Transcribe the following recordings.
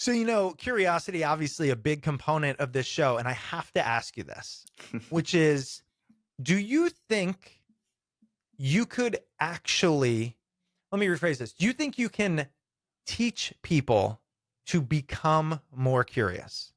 So, curiosity, obviously a big component of this show. And I have to ask you this, which is, do you think you could actually, let me rephrase this. Do you think you can teach people to become more curious?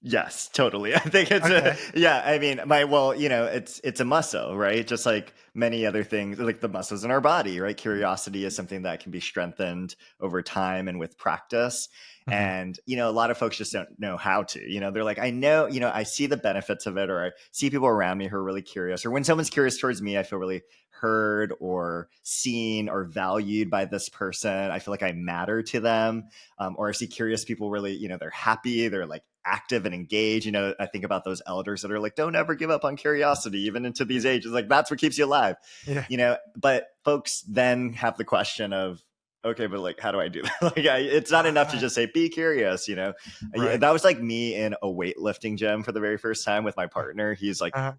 Yes, totally. I think Okay. yeah, I mean, well, it's a muscle, right? Just like many other things, like the muscles in our body, right? Curiosity is something that can be strengthened over time and with practice. Mhm. And, a lot of folks just don't know how to, they're like, I know, I see the benefits of it, or I see people around me who are really curious, or when someone's curious towards me, I feel really heard or seen or valued by this person. I feel like I matter to them. Or I see curious people really, they're happy, they're like active and engaged. I think about those elders that are like, don't ever give up on curiosity, even into these ages. Like that's what keeps you alive. Yeah. But folks then have the question of, okay, but like, how do I do that? It's not enough to Right. just say, be curious. Right. That was like me in a weightlifting gym for the very first time with my partner. He's like, Uh-huh.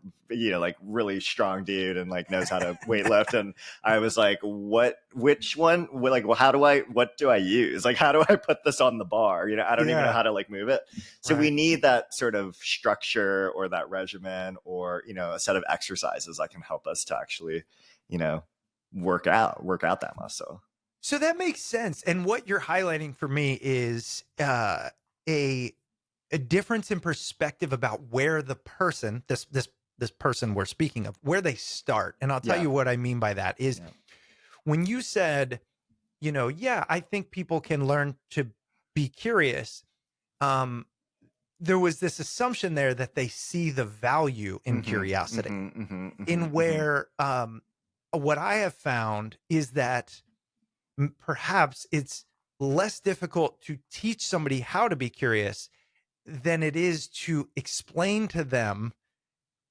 like really strong dude and like knows how to weightlift. And I was like, which one? Like, well, what do I use? Like, how do I put this on the bar? I don't even know Yeah. how to like move it. So we Right. need that sort of structure or that regimen or, a set of exercises that can help us to actually, you know, work out that muscle. So that makes sense. And what you're highlighting for me is a a difference in perspective about where the person, this person we're speaking of, where they start. And I'll tell Yeah. you what I mean by that is Yeah. when you said, yeah, I think people can learn to be curious. Um, there was this assumption there that they see the value in Mm-hmm, curiosity. mm-hmm, mm-hmm, mm-hmm, In mm-hmm. where what I have found is that perhaps it's less difficult to teach somebody how to be curious than it is to explain to them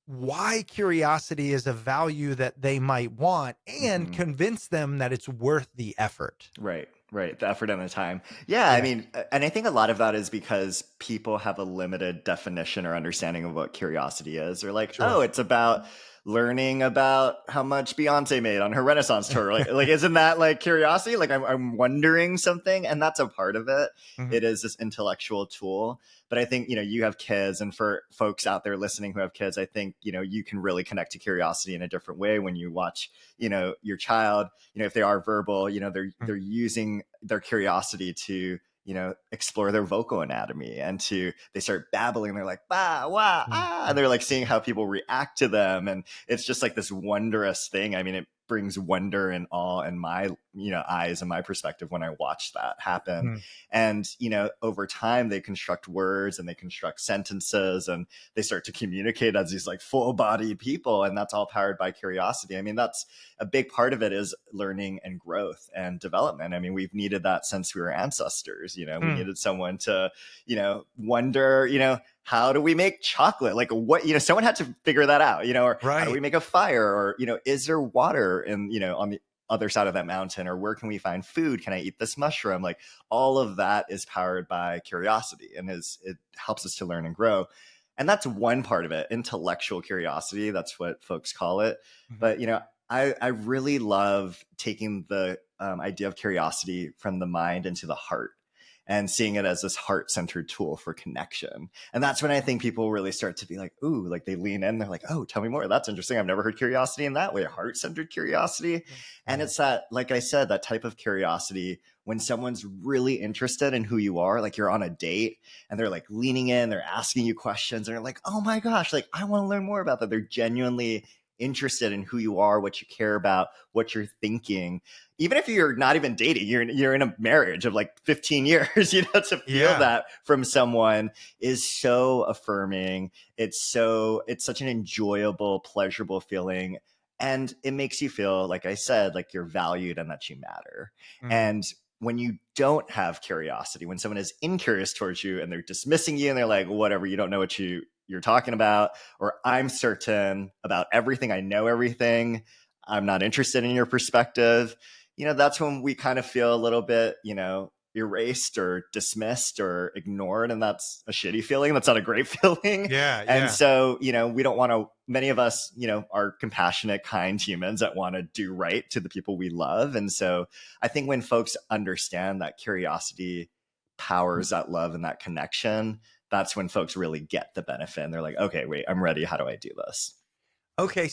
why curiosity is a value that they might want and Mm-hmm. convince them that it's worth the effort. Right, right. The effort and the time. Yeah, I Yeah, mean, and I think a lot of that is because people have a limited definition or understanding of what curiosity is. They're like, oh, sure. it's about learning about how much Beyonce made on her Renaissance tour. Like isn't that like curiosity? Like I'm wondering something, and that's a part of it. Mhm. It is this intellectual tool. But I think, you have kids, and for folks out there listening who have kids, I think, you can really connect to curiosity in a different way when you watch, your child, if they are verbal, they're using their curiosity to, explore their vocal anatomy, and they start babbling. They're like, bah, wah, ah, and Mhm. they're like seeing how people react to them. And it's just like this wondrous thing. I mean, it brings wonder and awe in my, eyes and my perspective when I watch that happen. Mhm. And, over time they construct words and they construct sentences and they start to communicate as these like full bodied people. And that's all powered by curiosity. I mean, that's a big part of it is learning and growth and development. I mean, we've needed that since we were ancestors. We Mm. needed someone to, wonder, how do we make chocolate? Like what, someone had to figure that out, or how do we Right. make a fire? Or, is there water in, on the other side of that mountain? Or where can we find food? Can I eat this mushroom? Like all of that is powered by curiosity and it helps us to learn and grow. And that's one part of it, intellectual curiosity. That's what folks call it. Mhm. But, I really love taking the idea of curiosity from the mind into the heart and seeing it as this heart-centered tool for connection. And that's when I think people really start to be like, ooh, like they lean in, they're like, oh, tell me more. That's interesting. I've never heard curiosity in that way, heart-centered curiosity. And Yeah. it's that, like I said, that type of curiosity when someone's really interested in who you are, like you're on a date and they're like leaning in, they're asking you questions, and they're like, oh my gosh, like I want to learn more about that. They're genuinely interested in who you are, what you care about, what you're thinking. Even if you're not even dating, you're in a marriage of like 15 years, to feel Yeah. that from someone is so affirming. It's such an enjoyable, pleasurable feeling. And it makes you feel, like I said, like you're valued and that you matter. Mhm. And when you don't have curiosity, when someone is incurious towards you and they're dismissing you and they're like, whatever, you don't know what you're talking about, or I'm certain about everything, I know everything, I'm not interested in your perspective, that's when we kind of feel a little bit, erased or dismissed or ignored. And that's a shitty feeling. That's not a great feeling. Yeah. And Yeah. so, we don't want to, many of us, are compassionate, kind humans that want to do right to the people we love. And so I think when folks understand that curiosity powers that love and that connection, that's when folks really get the benefit and they're like, okay, wait, I'm ready. How do I do this? Okay,